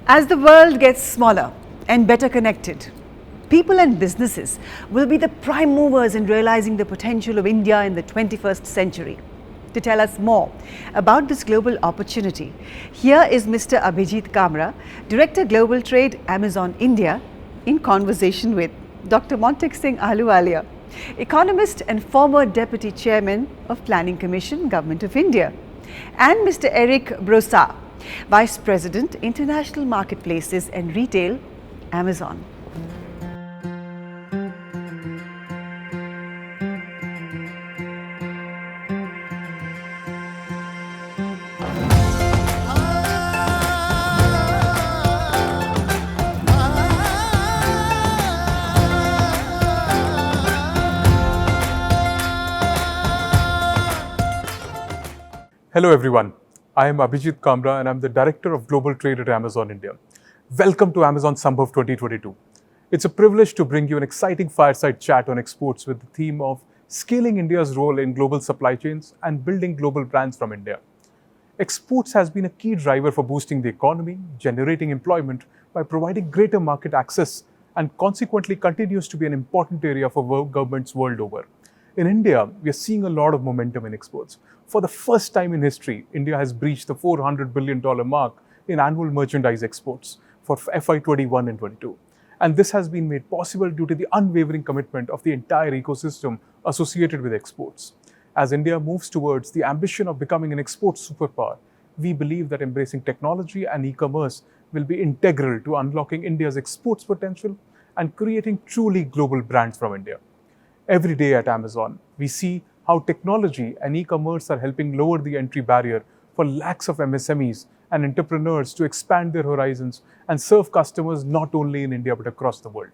As the world gets smaller and better connected, people and businesses will be the prime movers in realizing the potential of India in the 21st century. To tell us more about this global opportunity, here is Mr. Abhijit Kamra, Director Global Trade, Amazon India, in conversation with Dr. Montek Singh Ahluwalia, economist and former Deputy Chairman of Planning Commission, Government of India, and Mr. Eric Brossard, Vice President, International Marketplaces and Retail, Amazon. Hello everyone, I am Abhijit Kamra and I'm the Director of Global Trade at Amazon India. Welcome to Amazon Sambhav 2022. It's a privilege to bring you an exciting fireside chat on exports with the theme of scaling India's role in global supply chains and building global brands from India. Exports has been a key driver for boosting the economy, generating employment by providing greater market access, and consequently continues to be an important area for governments world over. In India, we are seeing a lot of momentum in exports. For the first time in history, India has breached the $400 billion mark in annual merchandise exports for FY21 and 22. And this has been made possible due to the unwavering commitment of the entire ecosystem associated with exports. As India moves towards the ambition of becoming an export superpower, we believe that embracing technology and e-commerce will be integral to unlocking India's exports potential and creating truly global brands from India. Every day at Amazon, we see how technology and e-commerce are helping lower the entry barrier for lakhs of MSMEs and entrepreneurs to expand their horizons and serve customers not only in India but across the world.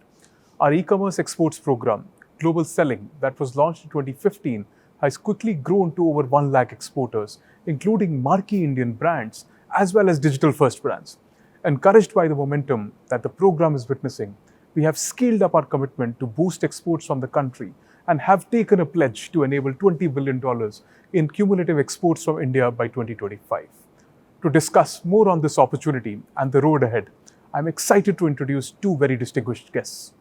Our e-commerce exports program, Global Selling, that was launched in 2015, has quickly grown to over 1 lakh exporters, including marquee Indian brands as well as digital-first brands. Encouraged by the momentum that the program is witnessing, we have scaled up our commitment to boost exports from the country and have taken a pledge to enable $20 billion in cumulative exports from India by 2025. To discuss more on this opportunity and the road ahead, I'm excited to introduce two very distinguished guests.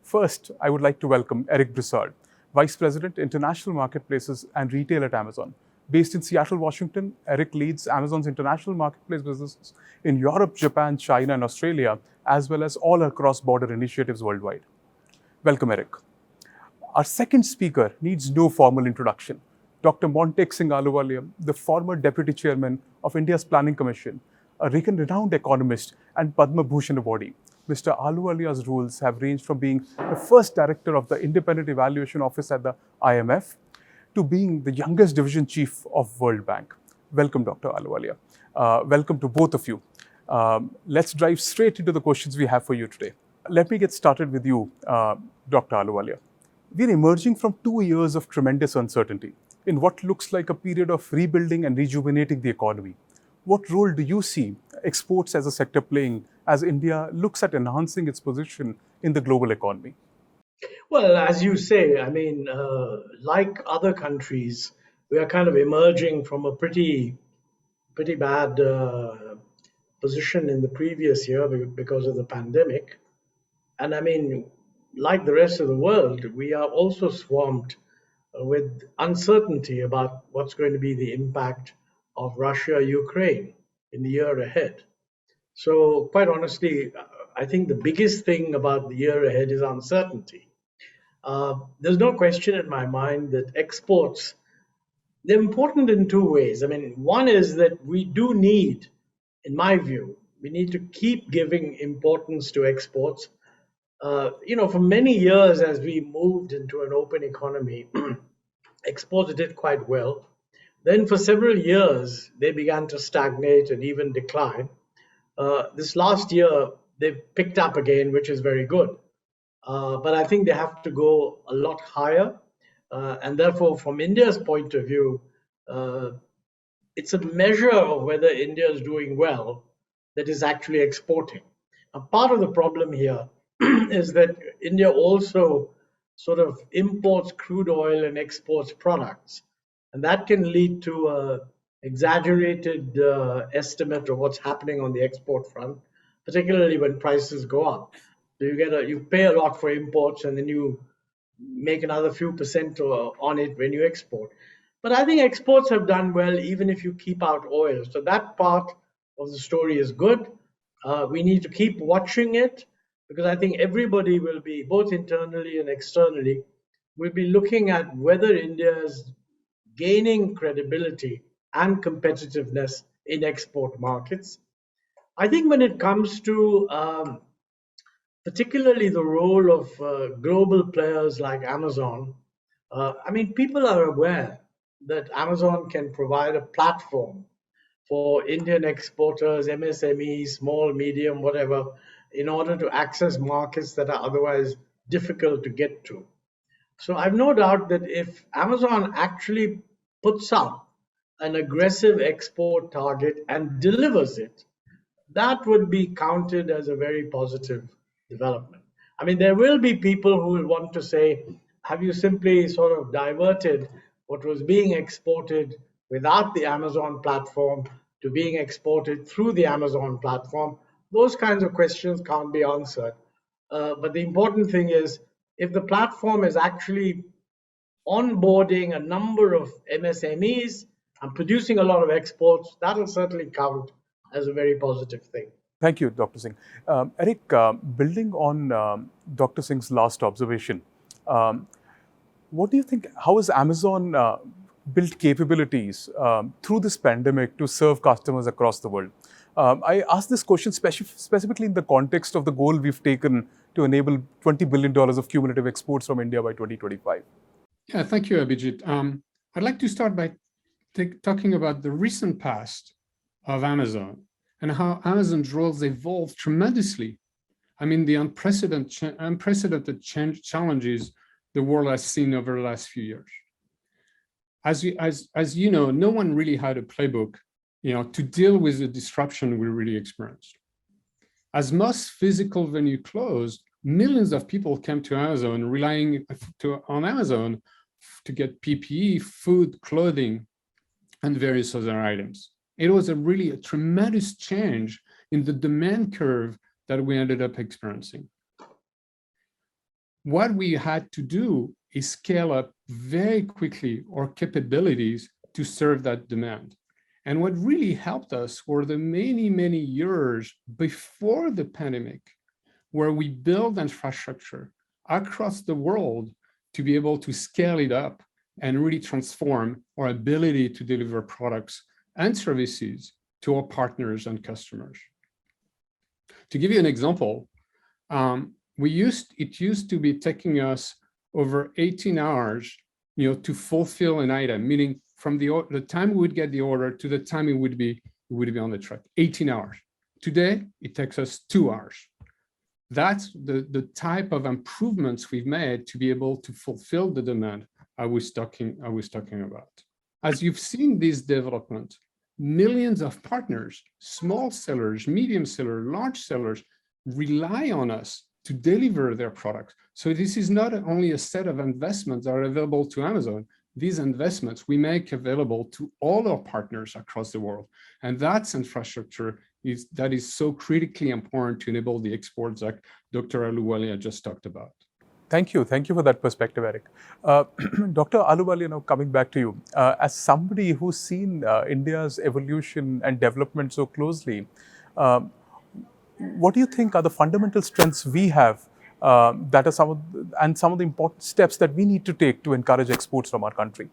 First, I would like to welcome Eric Brossard, Vice President, International Marketplaces and Retail at Amazon. Based in Seattle, Washington, Eric leads Amazon's international marketplace businesses in Europe, Japan, China, and Australia, as well as all our cross-border initiatives worldwide. Welcome, Eric. Our second speaker needs no formal introduction. Dr. Montek Singh Ahluwalia, the former Deputy Chairman of India's Planning Commission, a renowned economist and Padma Bhushan awardee. Mr. Ahluwalia's roles have ranged from being the first director of the Independent Evaluation Office at the IMF to being the youngest division chief of World Bank. Welcome, Dr. Ahluwalia. Welcome to both of you. Let's dive straight into the questions we have for you today. Let me get started with you, Dr. Ahluwalia. We're emerging from 2 years of tremendous uncertainty in what looks like a period of rebuilding and rejuvenating the economy. What role do you see exports as a sector playing as India looks at enhancing its position in the global economy? Well, as you say, like other countries, we are kind of emerging from a pretty bad position in the previous year because of the pandemic. And like the rest of the world, we are also swamped with uncertainty about what's going to be the impact of Russia-Ukraine in the year ahead. So quite honestly, I think the biggest thing about the year ahead is uncertainty. There's no question in my mind that exports, they're important in two ways. One is that we do need, in my view, we need to keep giving importance to exports. For many years, as we moved into an open economy, exports did quite well. Then for several years, they began to stagnate and even decline. This last year, they've picked up again, which is very good. But I think they have to go a lot higher. And therefore, from India's point of view, it's a measure of whether India is doing well that is actually exporting. Now, part of the problem here is that India also sort of imports crude oil and exports products. And that can lead to exaggerated estimate of what's happening on the export front, particularly when prices go up. So you pay a lot for imports, and then you make another few percent on it when you export. But I think exports have done well, even if you keep out oil. So that part of the story is good. We need to keep watching it, because I think everybody will be, both internally and externally, will be looking at whether India is gaining credibility and competitiveness in export markets. I think when it comes to particularly the role of global players like Amazon, I mean, people are aware that Amazon can provide a platform for Indian exporters, MSMEs, small, medium, whatever, in order to access markets that are otherwise difficult to get to. So I've no doubt that if Amazon actually puts up an aggressive export target and delivers it, that would be counted as a very positive development. I mean, there will be people who will want to say, have you simply sort of diverted what was being exported without the Amazon platform to being exported through the Amazon platform? Those kinds of questions can't be answered. But the important thing is, if the platform is actually onboarding a number of MSMEs and producing a lot of exports, that'll certainly count as a very positive thing. Thank you, Dr. Singh. Eric, building on Dr. Singh's last observation, what do you think, how has Amazon built capabilities through this pandemic to serve customers across the world? I ask this question specifically in the context of the goal we've taken to enable $20 billion of cumulative exports from India by 2025. Yeah, thank you, Abhijit. I'd like to start by talking about the recent past of Amazon and how Amazon's roles evolved tremendously. I mean, the unprecedented challenges the world has seen over the last few years. As you know, no one really had a playbook, to deal with the disruption we really experienced. As most physical venues closed, millions of people came to Amazon, relying on Amazon to get PPE, food, clothing, and various other items. It was really a tremendous change in the demand curve that we ended up experiencing. What we had to do is scale up very quickly our capabilities to serve that demand. And what really helped us were the many, many years before the pandemic, where we built infrastructure across the world to be able to scale it up and really transform our ability to deliver products and services to our partners and customers. To give you an example, it used to be taking us over 18 hours, to fulfill an item, meaning from the time we would get the order to the time it would be on the truck, 18 hours. Today, it takes us 2 hours. That's the type of improvements we've made to be able to fulfill the demand I was talking about. As you've seen this development, millions of partners, small sellers, medium sellers, large sellers, rely on us to deliver their products. So this is not only a set of investments that are available to Amazon. These investments we make available to all our partners across the world. And that's infrastructure that is so critically important to enable the exports that Dr. Ahluwalia just talked about. Thank you for that perspective, Eric. Dr. Ahluwalia, now coming back to you, as somebody who's seen India's evolution and development so closely, what do you think are the fundamental strengths we have that are some of the important steps that we need to take to encourage exports from our country?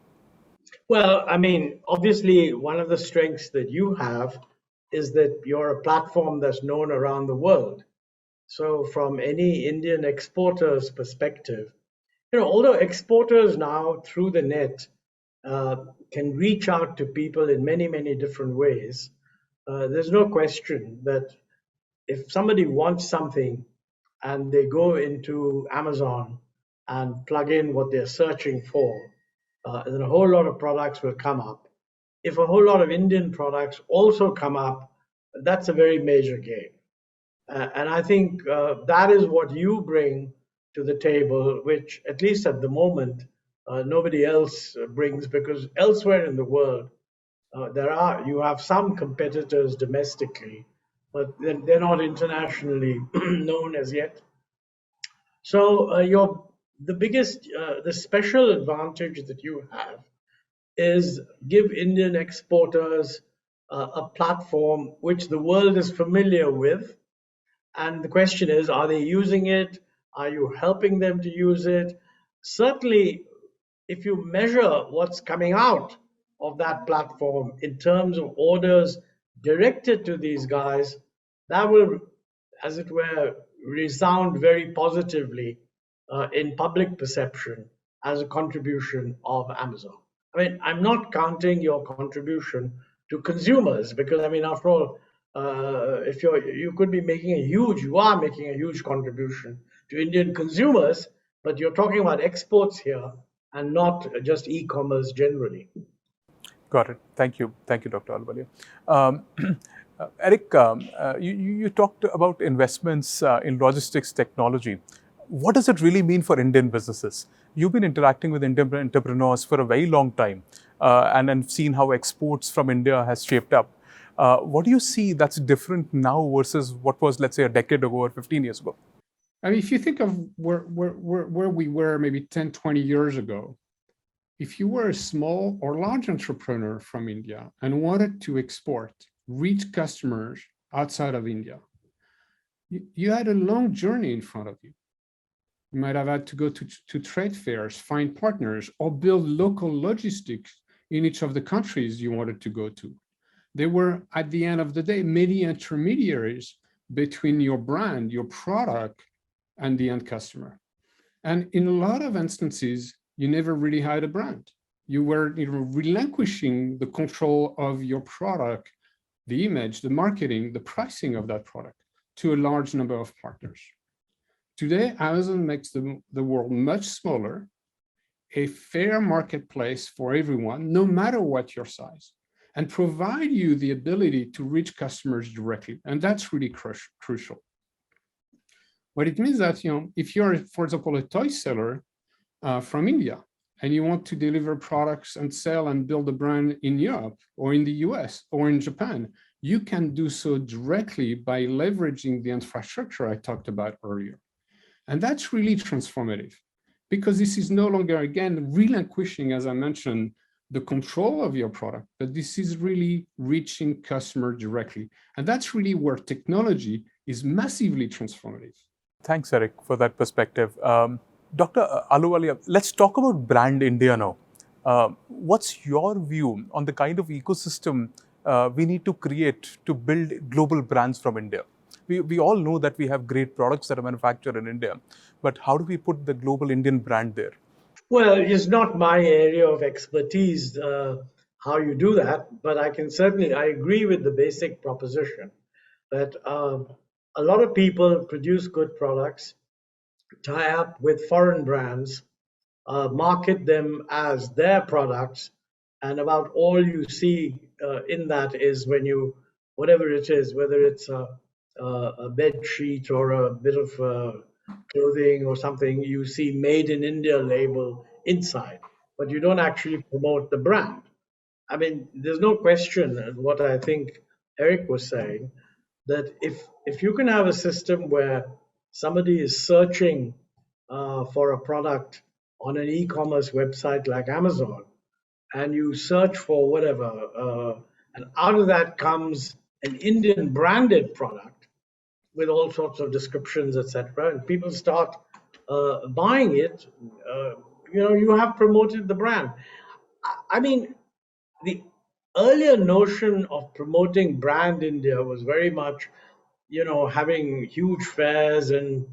Well, I mean, obviously, one of the strengths that you have is that you're a platform that's known around the world. So from any Indian exporter's perspective, although exporters now through the net can reach out to people in many, many different ways, there's no question that if somebody wants something and they go into Amazon and plug in what they're searching for, then a whole lot of products will come up. If a whole lot of Indian products also come up, that's a very major gain. And I think that is what you bring to the table, which at least at the moment, nobody else brings, because elsewhere in the world, You have some competitors domestically, but they're not internationally known as yet. So the special advantage that you have is give Indian exporters a platform which the world is familiar with. And the question is, are they using it? Are you helping them to use it? Certainly, if you measure what's coming out of that platform in terms of orders directed to these guys, that will, as it were, resound very positively in public perception as a contribution of Amazon. I mean, I'm not counting your contribution to consumers because, I mean, after all, if you could be making you are making a huge contribution to Indian consumers, but you're talking about exports here and not just e-commerce generally. Got it. Thank you, Dr. Ahluwalia. Eric, you talked about investments in logistics technology. What does it really mean for Indian businesses? You've been interacting with Indian entrepreneurs for a very long time, and then seen how exports from India has shaped up. What do you see that's different now versus what was, let's say, a decade ago or 15 years ago? I mean, if you think of where we were maybe 10, 20 years ago, if you were a small or large entrepreneur from India and wanted to export, reach customers outside of India, you had a long journey in front of you. You might have had to go to trade fairs, find partners, or build local logistics in each of the countries you wanted to go to. There were, at the end of the day, many intermediaries between your brand, your product, and the end customer. And in a lot of instances, you never really had a brand. You were relinquishing the control of your product, the image, the marketing, the pricing of that product to a large number of partners. Today, Amazon makes the world much smaller, a fair marketplace for everyone, no matter what your size, and provide you the ability to reach customers directly. And that's really crucial. What it means that, if you're, for example, a toy seller from India, and you want to deliver products and sell and build a brand in Europe or in the US or in Japan, you can do so directly by leveraging the infrastructure I talked about earlier. And that's really transformative because this is no longer, again, relinquishing, as I mentioned, the control of your product, but this is really reaching customer directly. And that's really where technology is massively transformative. Thanks, Eric, for that perspective. Dr. Ahluwalia, let's talk about Brand India now. What's your view on the kind of ecosystem we need to create to build global brands from India? We all know that we have great products that are manufactured in India, but how do we put the global Indian brand there? Well, it's not my area of expertise how you do that, but I agree with the basic proposition that a lot of people produce good products, tie up with foreign brands, market them as their products, and about all you see in that is when whatever it is, whether it's a bed sheet or a bit of clothing or something, you see made in India label inside, but you don't actually promote the brand. I mean, there's no question, what I think Eric was saying, that if you can have a system where somebody is searching for a product on an e-commerce website like Amazon, and you search for whatever, and out of that comes an Indian branded product with all sorts of descriptions, etc., and people start buying it, you have promoted the brand. I mean, the earlier notion of promoting brand India was very much, having huge fairs and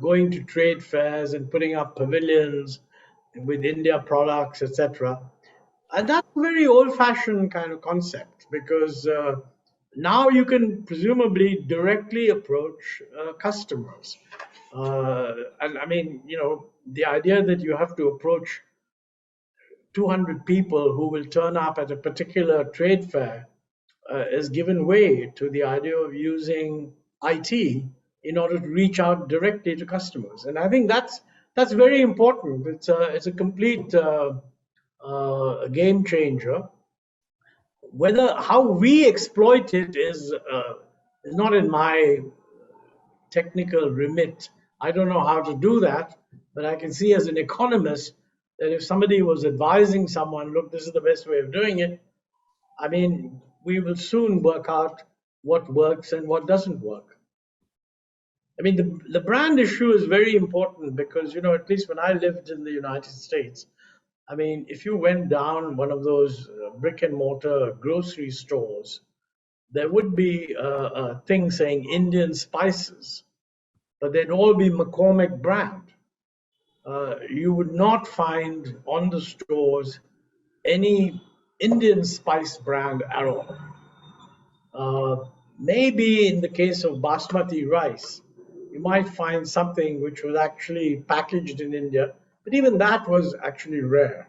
going to trade fairs and putting up pavilions with India products, etc. And that's a very old-fashioned kind of concept because now you can presumably directly approach customers. And I mean, the idea that you have to approach 200 people who will turn up at a particular trade fair is given way to the idea of using IT in order to reach out directly to customers. And I think that's very important. It's a complete a game changer. How we exploit it is not in my technical remit. I don't know how to do that, but I can see as an economist that if somebody was advising someone, look, this is the best way of doing it, I mean, we will soon work out what works and what doesn't work. I mean, the brand issue is very important because, at least when I lived in the United States, I mean, if you went down one of those brick and mortar grocery stores, there would be a thing saying Indian spices, but they'd all be McCormick brand. You would not find on the stores any Indian spice brand at all. Maybe in the case of basmati rice, you might find something which was actually packaged in India, but even that was actually rare.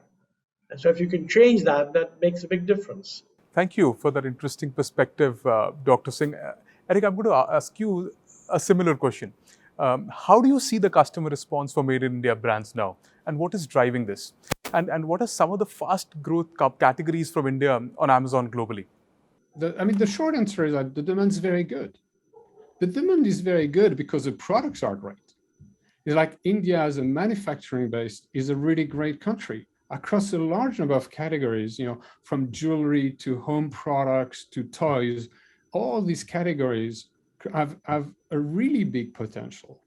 And so if you can change that, that makes a big difference. Thank you for that interesting perspective, Dr. Singh. Eric, I'm going to ask you a similar question. How do you see the customer response for Made in India brands now? And what is driving this? And what are some of the fast growth categories from India on Amazon globally? The short answer is that the demand is very good. The demand is very good because the products are great. It's like India as a manufacturing base is a really great country across a large number of categories, from jewelry to home products to toys. All these categories have a really big potential.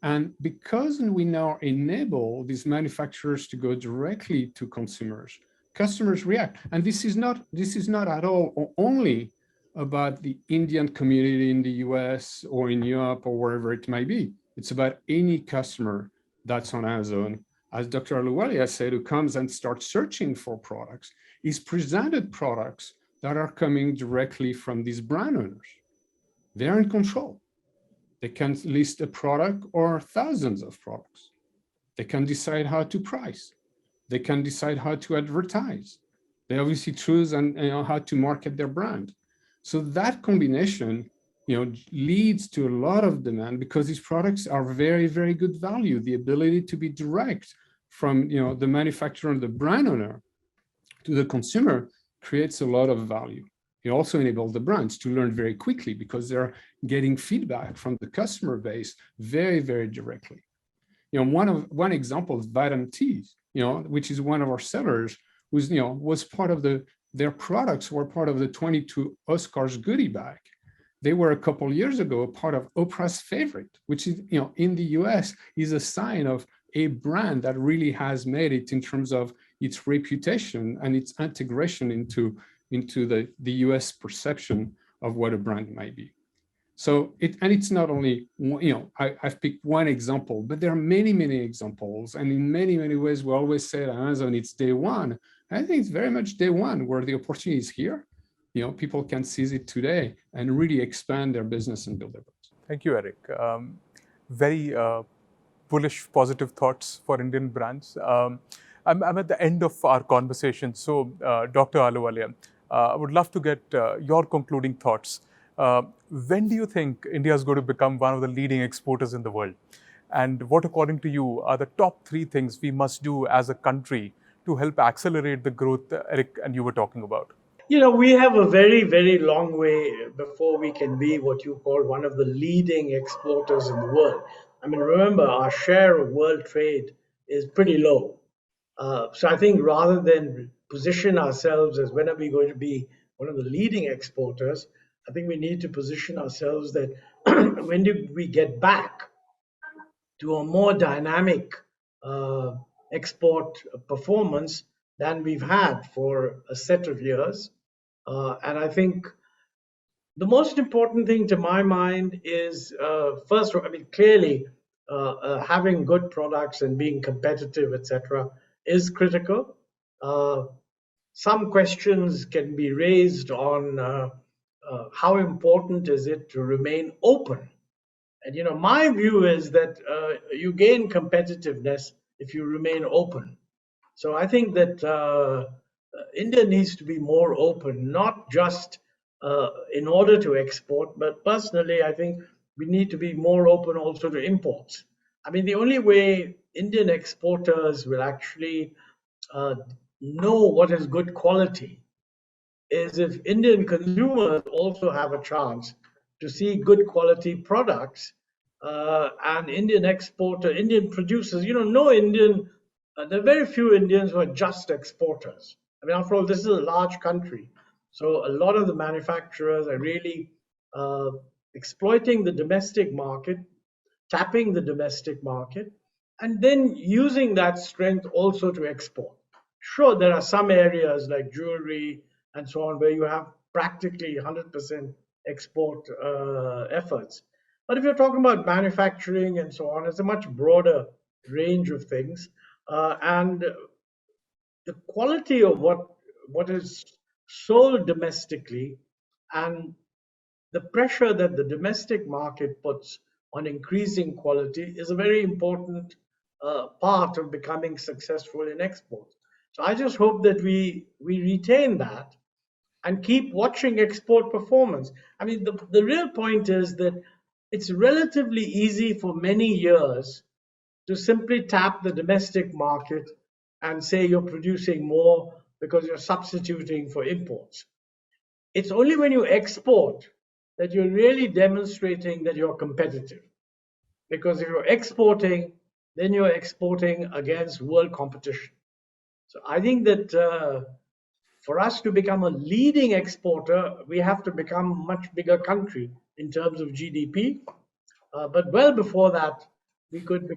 And because we now enable these manufacturers to go directly to consumers, customers react. And this is not at all only about the Indian community in the US or in Europe or wherever it may be. It's about any customer that's on Amazon, as Dr. Ahluwalia said, who comes and starts searching for products, is presented products that are coming directly from these brand owners. They're in control. They can list a product or thousands of products. They can decide how to price. They can decide how to advertise. They obviously choose how to market their brand. So that combination, leads to a lot of demand because these products are very, very good value. The ability to be direct from the manufacturer and the brand owner to the consumer creates a lot of value. It also enables the brands to learn very quickly because they're getting feedback from the customer base very, very directly. One example is Vitamin Teas, which is one of our sellers, who's was part of their products were part of the 22 Oscars goodie bag. They were a couple years ago a part of Oprah's favorite, which is in the US is a sign of a brand that really has made it in terms of its reputation and its integration into the US perception of what a brand might be. So it's not only, I've picked one example, but there are many, many examples. And in many, many ways, we always say at Amazon, it's day one. I think it's very much day one where the opportunity is here. People can seize it today and really expand their business and build their brands. Thank you, Eric. Very bullish, positive thoughts for Indian brands. I'm at the end of our conversation. So, Dr. Ahluwalia, I would love to get your concluding thoughts. When do you think India is going to become one of the leading exporters in the world? And what, according to you, are the top 3 things we must do as a country to help accelerate the growth Eric and you were talking about? We have a very, very long way before we can be what you call one of the leading exporters in the world. I mean, remember, our share of world trade is pretty low. So I think rather than position ourselves as when are we going to be one of the leading exporters, I think we need to position ourselves that when do we get back to a more dynamic export performance than we've had for a set of years. And I think the most important thing to my mind is first, clearly having good products and being competitive, etc., is critical. Some questions can be raised on how important is it to remain open. And my view is that you gain competitiveness if you remain open. So I think that India needs to be more open, not just in order to export, but personally, I think we need to be more open also to imports. I mean, the only way Indian exporters will actually know what is good quality is if Indian consumers also have a chance to see good quality products, and Indian producers, no Indian, there are very few Indians who are just exporters. I mean, after all, this is a large country. So a lot of the manufacturers are really exploiting the domestic market, tapping the domestic market, and then using that strength also to export. Sure, there are some areas like jewelry and so on where you have practically 100% export efforts. But if you're talking about manufacturing and so on, it's a much broader range of things. And the quality of what is sold domestically and the pressure that the domestic market puts on increasing quality is a very important part of becoming successful in exports. So I just hope that we retain that and keep watching export performance. I mean, the real point is that it's relatively easy for many years to simply tap the domestic market and say you're producing more because you're substituting for imports. It's only when you export that you're really demonstrating that you're competitive. Because if you're exporting, then you're exporting against world competition. So I think that for us to become a leading exporter, we have to become a much bigger country in terms of GDP. But well before that, we could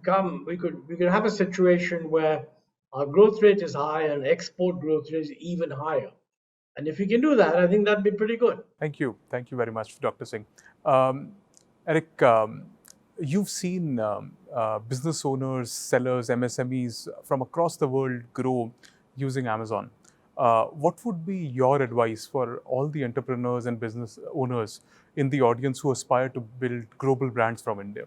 have a situation where our growth rate is high and export growth rate is even higher. And if we can do that, I think that'd be pretty good. Thank you. Thank you very much, Dr. Singh. Eric, you've seen business owners, sellers, MSMEs from across the world grow using Amazon. What would be your advice for all the entrepreneurs and business owners in the audience who aspire to build global brands from India?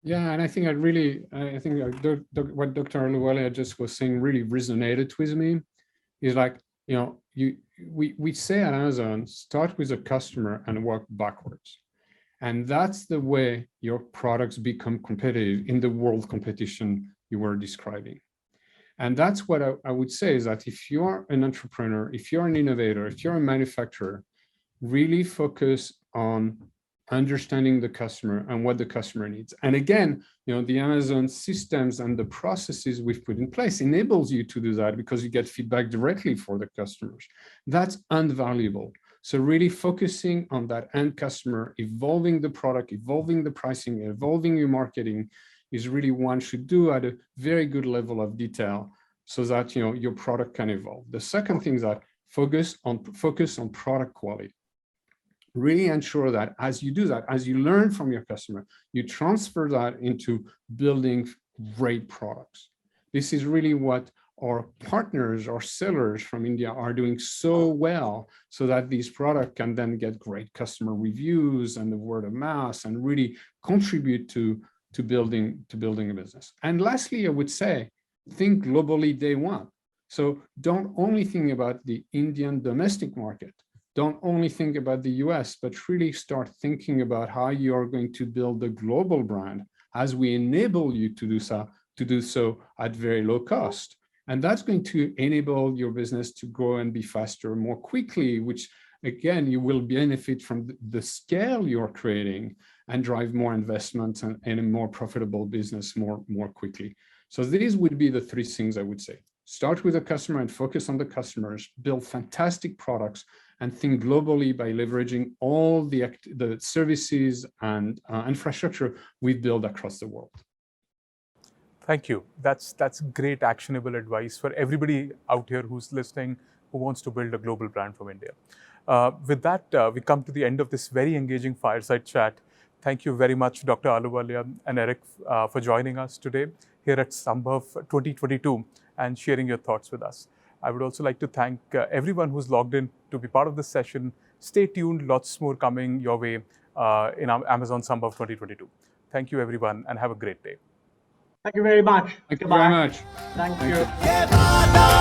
Yeah, and I think what Dr. Ahluwalia just was saying really resonated with me. Is like, we say at Amazon, start with a customer and work backwards. And that's the way your products become competitive in the world competition you were describing. And that's what I would say is that if you're an entrepreneur, if you're an innovator, if you're a manufacturer, really focus on understanding the customer and what the customer needs. And again, the Amazon systems and the processes we've put in place enables you to do that because you get feedback directly for the customers. That's invaluable. So really focusing on that end customer, evolving the product, evolving the pricing, evolving your marketing is really one should do at a very good level of detail so that your product can evolve. The second thing is that focus on product quality. Really ensure that as you do that, as you learn from your customer, you transfer that into building great products. This is really what our partners, our sellers from India are doing so well, so that these products can then get great customer reviews and the word of mouth and really contribute to building a business. And lastly, I would say, think globally day one. So don't only think about the Indian domestic market. Don't only think about the US, but really start thinking about how you are going to build a global brand as we enable you to do so at very low cost. And that's going to enable your business to grow and be faster more quickly, which again, you will benefit from the scale you're creating and drive more investment and a more profitable business more quickly. So these would be the three things I would say. Start with the customer and focus on the customers, build fantastic products, and think globally by leveraging all the services and infrastructure we've built across the world. Thank you. That's great actionable advice for everybody out here who's listening, who wants to build a global brand from India. With that, we come to the end of this very engaging fireside chat. Thank you very much, Dr. Ahluwalia and Eric, for joining us today here at Sambhav 2022 and sharing your thoughts with us. I would also like to thank everyone who's logged in to be part of this session. Stay tuned, lots more coming your way in Amazon Sambhav 2022. Thank you, everyone, and have a great day. Thank you very much. Thank you very much. Thank you.